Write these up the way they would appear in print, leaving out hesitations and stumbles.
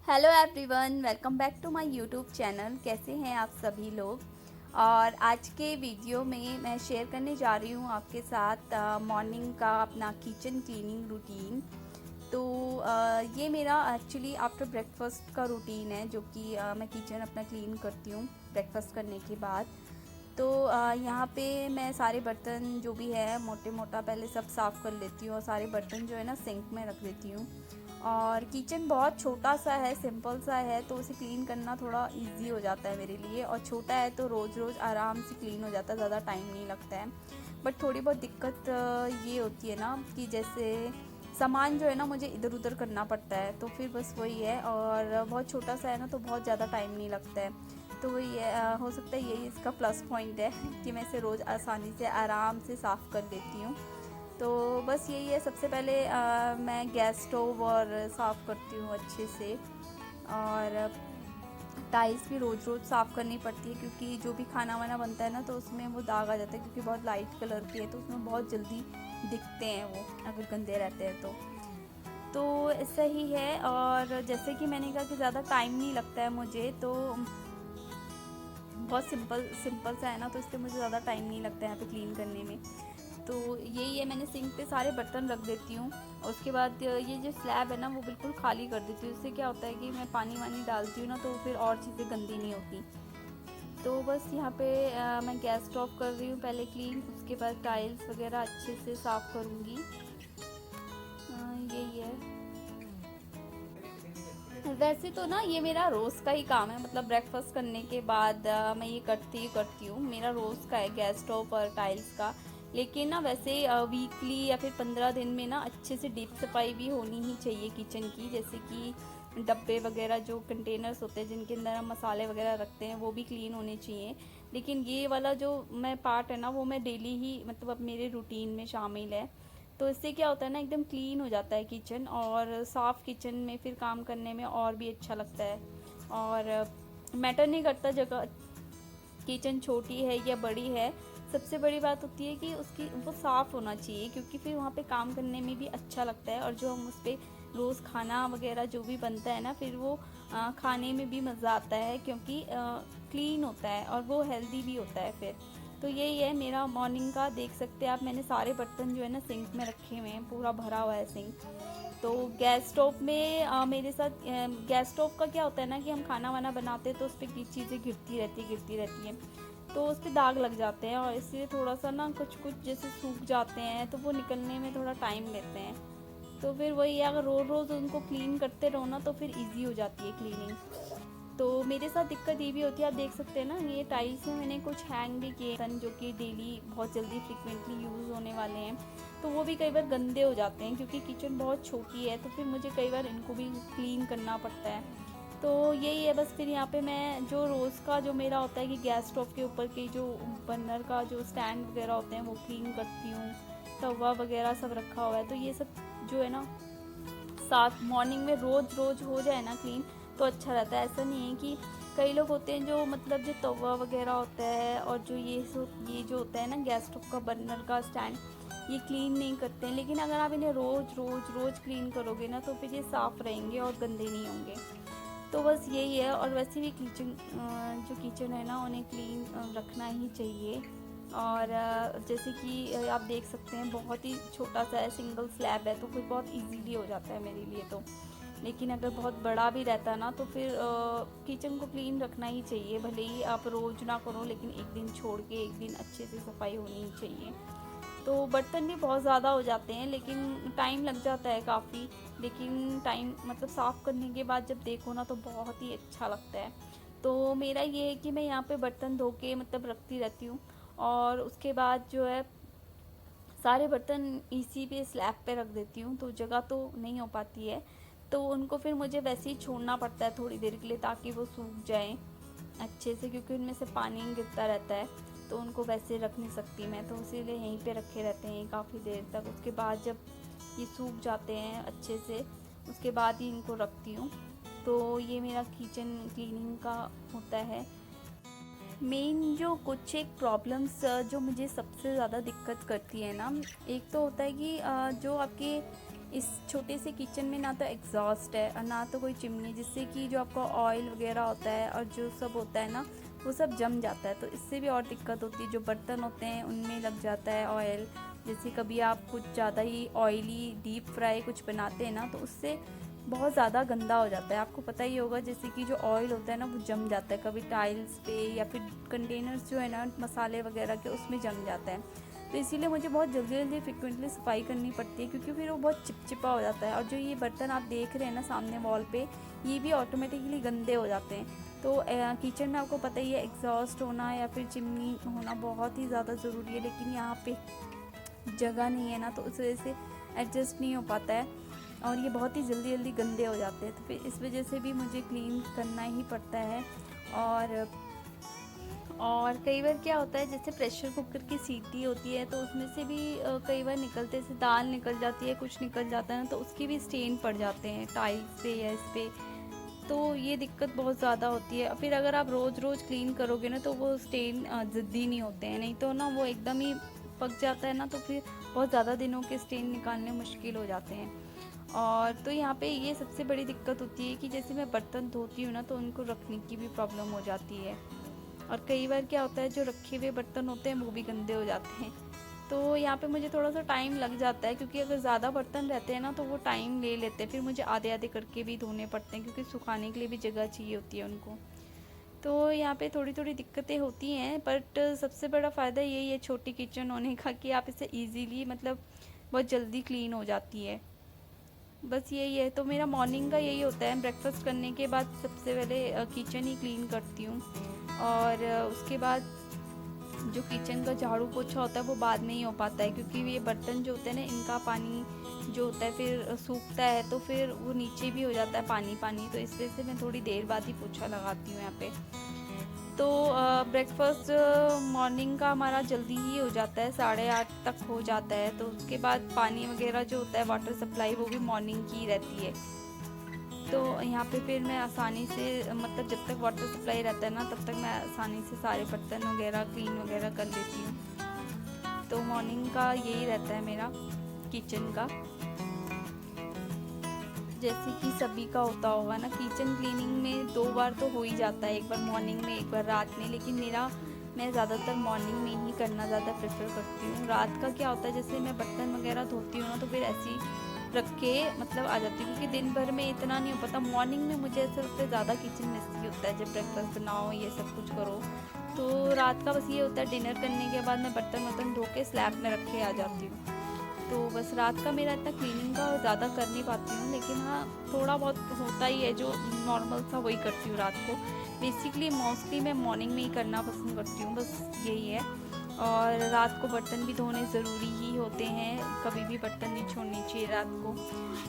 Hello everyone, welcome back to my YouTube channel. कैसे हैं आप सभी लोग। और आज के वीडियो में मैं शेयर करने जा रही हूँ आपके साथ मॉर्निंग का अपना किचन क्लीनिंग रूटीन। तो ये मेरा एक्चुअली आफ्टर ब्रेकफास्ट का रूटीन है, जो कि मैं किचन अपना क्लीन करती हूँ ब्रेकफास्ट करने के बाद। तो यहाँ पे मैं सारे बर्तन जो भी है मोटे मोटा पहले सब साफ़ कर लेती हूँ, और सारे बर्तन जो है ना सिंक में रख देती हूँ। और किचन बहुत छोटा सा है, सिंपल सा है, तो उसे क्लीन करना थोड़ा इजी हो जाता है मेरे लिए। और छोटा है तो रोज़ रोज़ आराम से क्लीन हो जाता है, ज़्यादा टाइम नहीं लगता है। बट थोड़ी बहुत दिक्कत ये होती है ना कि जैसे सामान जो है ना मुझे इधर उधर करना पड़ता है, तो फिर बस वही है। और बहुत छोटा सा है ना, तो बहुत ज़्यादा टाइम नहीं लगता है। तो वही है, हो सकता है यही इसका प्लस पॉइंट है कि मैं इसे रोज़ आसानी से आराम से साफ़ कर लेती हूँ। तो बस यही है। सबसे पहले मैं गैस स्टोव और साफ़ करती हूँ अच्छे से। और टाइल्स भी रोज़ रोज़ साफ़ करनी पड़ती है, क्योंकि जो भी खाना वाना बनता है ना तो उसमें वो दाग आ जाता है, क्योंकि बहुत लाइट कलर की है तो उसमें बहुत जल्दी दिखते हैं वो, अगर गंदे रहते हैं तो ऐसा ही है। और जैसे कि मैंने कहा कि ज़्यादा टाइम नहीं लगता है मुझे, तो बहुत सिंपल सिंपल सा है ना, तो इसलिए मुझे ज़्यादा टाइम नहीं लगता है यहाँ पे क्लीन करने में। तो यही है, मैंने सिंक पे सारे बर्तन रख देती हूँ। और उसके बाद ये जो स्लैब है ना वो बिल्कुल खाली कर देती हूँ। उससे क्या होता है कि मैं पानी वानी डालती हूँ ना, तो फिर और चीज़ें गंदी नहीं होती। तो बस यहाँ पे मैं गैस स्टॉप कर रही हूँ पहले क्लीन, उसके बाद टाइल्स वगैरह अच्छे से साफ़ करूँगी। यही है। वैसे तो ना ये मेरा रोज़ का ही काम है, मतलब ब्रेकफास्ट करने के बाद मैं ये करती हूँ। मेरा रोज़ का है गैस स्टोव और टाइल्स का। लेकिन ना वैसे वीकली या फिर 15 दिन में ना अच्छे से डीप सफाई भी होनी ही चाहिए किचन की। जैसे कि डब्बे वगैरह जो कंटेनर्स होते हैं जिनके अंदर हम मसाले वगैरह रखते हैं, वो भी क्लीन होने चाहिए। लेकिन ये वाला जो मैं पार्ट है ना, वो मैं डेली ही, मतलब अब मेरे रूटीन में शामिल है। तो इससे क्या होता है ना, एकदम क्लीन हो जाता है किचन, और साफ़ किचन में फिर काम करने में और भी अच्छा लगता है। और मैटर नहीं करता जगह, किचन छोटी है या बड़ी है। सबसे बड़ी बात होती है कि उसकी वो साफ़ होना चाहिए, क्योंकि फिर वहाँ पे काम करने में भी अच्छा लगता है। और जो हम उस पर रोज़ खाना वगैरह जो भी बनता है ना, फिर वो खाने में भी मज़ा आता है, क्योंकि क्लीन होता है और वो हेल्दी भी होता है फिर। तो यही है मेरा मॉर्निंग का। देख सकते हैं आप, मैंने सारे बर्तन जो है ना सिंक में रखे हुए हैं, पूरा भरा हुआ है सिंक। तो गैस स्टोव में मेरे साथ गैस स्टोव का क्या होता है ना कि हम खाना वाना बनाते हैं तो उस पर चीज़ें गिरती रहती हैं, तो उस पर दाग लग जाते हैं। और इसलिए थोड़ा सा ना कुछ कुछ जैसे सूख जाते हैं, तो वो निकलने में थोड़ा टाइम लेते हैं। तो फिर वही है, अगर रोज़ रोज़ उनको क्लीन करते रहो ना, तो फिर इजी हो जाती है क्लीनिंग। तो मेरे साथ दिक्कत ये भी होती है, आप देख सकते हैं ना, ये टाइल्स में मैंने कुछ हैंग भी किए सन, जो कि डेली बहुत जल्दी फ्रिक्वेंटली यूज़ होने वाले हैं। तो वो भी कई बार गंदे हो जाते हैं, क्योंकि किचन बहुत छोटी है, तो फिर मुझे कई बार इनको भी क्लीन करना पड़ता है। तो यही है बस। फिर यहाँ पे मैं जो रोज़ का जो मेरा होता है कि गैस स्टोव के ऊपर के जो बर्नर का जो स्टैंड वगैरह होते हैं वो क्लीन करती हूँ। तवा वगैरह सब रखा हुआ है, तो ये सब जो है ना साथ मॉर्निंग में रोज़ रोज़ हो जाए ना क्लीन, तो अच्छा रहता है। ऐसा नहीं है कि कई लोग होते हैं जो, मतलब जो तवा वगैरह होता है और जो ये जो होता है ना गैस स्टोव का बर्नर का स्टैंड, ये क्लीन नहीं करते हैं। लेकिन अगर आप इन्हें रोज़ रोज़ रोज़ क्लीन करोगे ना, तो फिर ये साफ़ रहेंगे और गंदे नहीं होंगे। तो बस यही है। और वैसे भी किचन जो किचन है ना, उन्हें क्लीन रखना ही चाहिए। और जैसे कि आप देख सकते हैं, बहुत ही छोटा सा है, सिंगल स्लैब है, तो फिर बहुत इजीली हो जाता है मेरे लिए तो। लेकिन अगर बहुत बड़ा भी रहता ना, तो फिर किचन को क्लीन रखना ही चाहिए। भले ही आप रोज़ ना करो, लेकिन एक दिन छोड़ के एक दिन अच्छे से सफाई होनी ही चाहिए। तो बर्तन भी बहुत ज़्यादा हो जाते हैं, लेकिन टाइम लग जाता है काफ़ी। लेकिन टाइम मतलब साफ़ करने के बाद जब देखो ना, तो बहुत ही अच्छा लगता है। तो मेरा ये है कि मैं यहाँ पे बर्तन धो के मतलब रखती रहती हूँ। और उसके बाद जो है सारे बर्तन इसी पे स्लैब पे रख देती हूँ, तो जगह तो नहीं हो पाती है। तो उनको फिर मुझे वैसे ही छोड़ना पड़ता है थोड़ी देर के लिए, ताकि वो सूख जाएं अच्छे से, क्योंकि उनमें से पानी गिरता रहता है। तो उनको वैसे रख नहीं सकती मैं, तो इसीलिए यहीं पे रखे रहते हैं काफ़ी देर तक। उसके बाद जब ये सूख जाते हैं अच्छे से, उसके बाद ही इनको रखती हूँ। तो ये मेरा किचन क्लीनिंग का होता है। मेन जो कुछ एक प्रॉब्लम्स जो मुझे सबसे ज़्यादा दिक्कत करती है ना, एक तो होता है कि जो आपके इस छोटे से किचन में ना तो एग्जॉस्ट है और ना तो कोई चिमनी, जिससे कि जो आपका ऑयल वगैरह होता है और जो सब होता है ना वो सब जम जाता है। तो इससे भी और दिक्कत होती है, जो बर्तन होते हैं उनमें लग जाता है ऑयल। जैसे कभी आप कुछ ज़्यादा ही ऑयली डीप फ्राई कुछ बनाते हैं ना, तो उससे बहुत ज़्यादा गंदा हो जाता है। आपको पता ही होगा, जैसे कि जो ऑयल होता है ना वो जम जाता है कभी टाइल्स पे, या फिर कंटेनर्स जो है ना मसाले वगैरह के, उसमें जम जाता है। तो इसीलिए मुझे बहुत जल्दी जल्दी फ्रिक्वेंटली सफाई करनी पड़ती है, क्योंकि फिर वो बहुत चिपचिपा हो जाता है। और जो ये बर्तन आप देख रहे हैं ना सामने वॉल पे, ये भी ऑटोमेटिकली गंदे हो जाते हैं। तो किचन में आपको पता ही है एग्जॉस्ट होना या फिर चिमनी होना बहुत ही ज़्यादा ज़रूरी है, लेकिन यहाँ पे जगह नहीं है ना, तो उस वजह से एडजस्ट नहीं हो पाता है और ये बहुत ही जल्दी जल्दी गंदे हो जाते हैं। तो फिर इस वजह से भी मुझे क्लीन करना ही पड़ता है। और कई बार क्या होता है, जैसे प्रेशर कुकर की सीटी होती है तो उसमें से भी कई बार निकलते से दाल निकल जाती है, कुछ निकल जाता है ना, तो उसकी भी स्टेन पड़ जाते हैं टाइल्स पे या इस पे। तो ये दिक्कत बहुत ज़्यादा होती है। फिर अगर आप रोज़ रोज़ क्लीन करोगे ना तो वो स्टेन ज़िद्दी नहीं होते हैं, नहीं तो ना वो एकदम ही पक जाता है ना, तो फिर बहुत ज़्यादा दिनों के स्टेन निकालने मुश्किल हो जाते हैं। और तो यहाँ पे ये सबसे बड़ी दिक्कत होती है कि जैसे मैं बर्तन धोती हूँ ना, तो उनको रखने की भी प्रॉब्लम हो जाती है। और कई बार क्या होता है, जो रखे हुए बर्तन होते हैं वो भी गंदे हो जाते हैं। तो यहाँ पे मुझे थोड़ा सा टाइम लग जाता है, क्योंकि अगर ज़्यादा बर्तन रहते हैं ना तो वो टाइम ले लेते हैं, फिर मुझे आधे आधे करके भी धोने पड़ते हैं, क्योंकि सुखाने के लिए भी जगह चाहिए होती है उनको। तो यहाँ पे थोड़ी थोड़ी दिक्कतें होती हैं, बट सबसे बड़ा फ़ायदा यही है छोटी किचन होने का, कि आप इसे ईजीली मतलब बहुत जल्दी क्लीन हो जाती है। बस यही है। तो मेरा मॉर्निंग का यही होता है, ब्रेकफास्ट करने के बाद सबसे पहले किचन ही क्लीन करती हूँ। और उसके बाद जो किचन का झाड़ू पोछा होता है वो बाद में ही हो पाता है, क्योंकि ये बर्तन जो होते हैं ना, इनका पानी जो होता है फिर सूखता है, तो फिर वो नीचे भी हो जाता है पानी पानी। तो इस वजह से मैं थोड़ी देर बाद ही पोछा लगाती हूँ यहाँ पे। तो ब्रेकफास्ट मॉर्निंग का हमारा जल्दी ही हो जाता है, 8:30 तक हो जाता है। तो उसके बाद पानी वगैरह जो होता है, वाटर सप्लाई, वो भी मॉर्निंग की ही रहती है। तो यहाँ पे फिर मैं आसानी से मतलब जब तक वाटर सप्लाई रहता है ना, तब तक मैं आसानी से सारे बर्तन वगैरह क्लीन वगैरह कर लेती हूँ। तो मॉर्निंग का यही रहता है मेरा किचन का। जैसे कि सभी का होता होगा ना, किचन क्लीनिंग में 2 बार तो हो ही जाता है, एक बार मॉर्निंग में, एक बार रात में। लेकिन मैं ज़्यादातर मॉर्निंग में ही करना ज़्यादा प्रेफर करती हूँ। रात का क्या होता है, जैसे मैं बर्तन वगैरह धोती हूँ ना, तो फिर ऐसे ही रख के मतलब आ जाती हूँ, क्योंकि दिन भर में इतना नहीं हो पाता। मॉर्निंग में मुझे ऐसा लगता है ज़्यादा किचन मेसी होता है, जब ब्रेकफास्ट बनाओ ये सब कुछ करो। तो रात का बस ये होता है, डिनर करने के बाद मैं बर्तन वर्तन धो के स्लैब में रख के आ जाती हूँ। तो बस रात का मेरा इतना क्लीनिंग का ज़्यादा कर नहीं पाती हूँ, लेकिन हाँ थोड़ा बहुत होता ही है, जो नॉर्मल सा वही करती हूँ रात को। बेसिकली मोस्टली मैं मॉर्निंग में ही करना पसंद करती हूँ, बस यही है। और रात को बर्तन भी धोने ज़रूरी ही होते हैं, कभी भी बर्तन नहीं छोड़नी चाहिए रात को।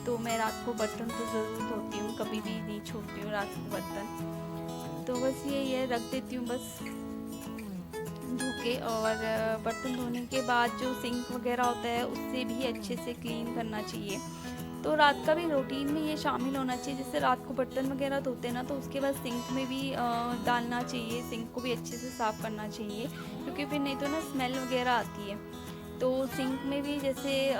तो मैं रात को बर्तन तो ज़रूर धोती हूँ, कभी भी नहीं छोड़ती हूँ रात को बर्तन। तो बस यही है, रख देती हूँ बस धो के। और बर्तन धोने के बाद जो सिंक वगैरह होता है उससे भी अच्छे से क्लीन करना चाहिए। तो रात का भी रूटीन में ये शामिल होना चाहिए, जैसे रात को बर्तन वगैरह धोते हैं ना, तो उसके बाद सिंक में भी डालना चाहिए, सिंक को भी अच्छे से साफ़ करना चाहिए, क्योंकि फिर नहीं तो ना स्मेल वगैरह आती है। तो सिंक में भी जैसे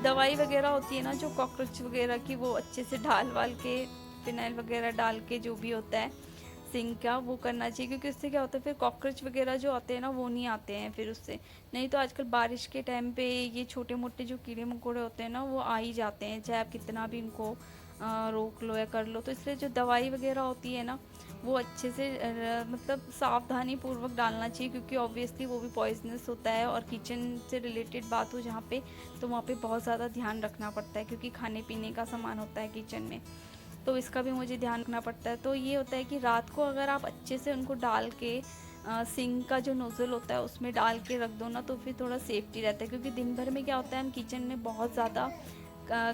दवाई वगैरह होती है ना, जो कॉकरोच वगैरह की, वो अच्छे से डाल वाल के, फिनाइल वगैरह डाल के, जो भी होता है सिंक का, वो करना चाहिए। क्योंकि उससे क्या होता है, फिर कॉकरोच वगैरह जो आते हैं ना, वो नहीं आते हैं फिर उससे। नहीं तो आजकल बारिश के टाइम पे ये छोटे मोटे जो कीड़े मकोड़े होते हैं ना, वो आ ही जाते हैं, चाहे आप कितना भी इनको रोक लो या कर लो। तो इसलिए जो दवाई वगैरह होती है ना, वो अच्छे से मतलब सावधानी पूर्वक डालना चाहिए, क्योंकि ऑब्वियसली वो भी पॉइजनस होता है। और किचन से रिलेटेड बात हो जहाँ पे, तो वहाँ पे बहुत ज़्यादा ध्यान रखना पड़ता है, क्योंकि खाने पीने का सामान होता है किचन में, तो इसका भी मुझे ध्यान रखना पड़ता है। तो ये होता है कि रात को अगर आप अच्छे से उनको डाल के सिंक का जो नोज़ल होता है उसमें डाल के रख दो ना, तो फिर थोड़ा सेफ्टी रहता है। क्योंकि दिन भर में क्या होता है, हम किचन में बहुत ज़्यादा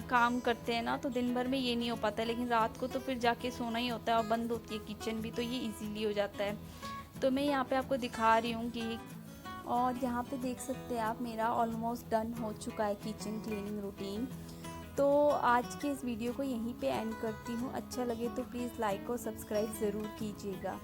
काम करते हैं ना, तो दिन भर में ये नहीं हो पाता है, लेकिन रात को तो फिर जाके सोना ही होता है और बंद होती है किचन भी, तो ये इजीली हो जाता है। तो मैं यहाँ पे आपको दिखा रही हूँ कि, और यहाँ पे देख सकते हैं आप, मेरा ऑलमोस्ट डन हो चुका है किचन क्लीनिंग रूटीन। तो आज के इस वीडियो को यहीं पे एंड करती हूँ। अच्छा लगे तो प्लीज़ लाइक और सब्सक्राइब ज़रूर कीजिएगा।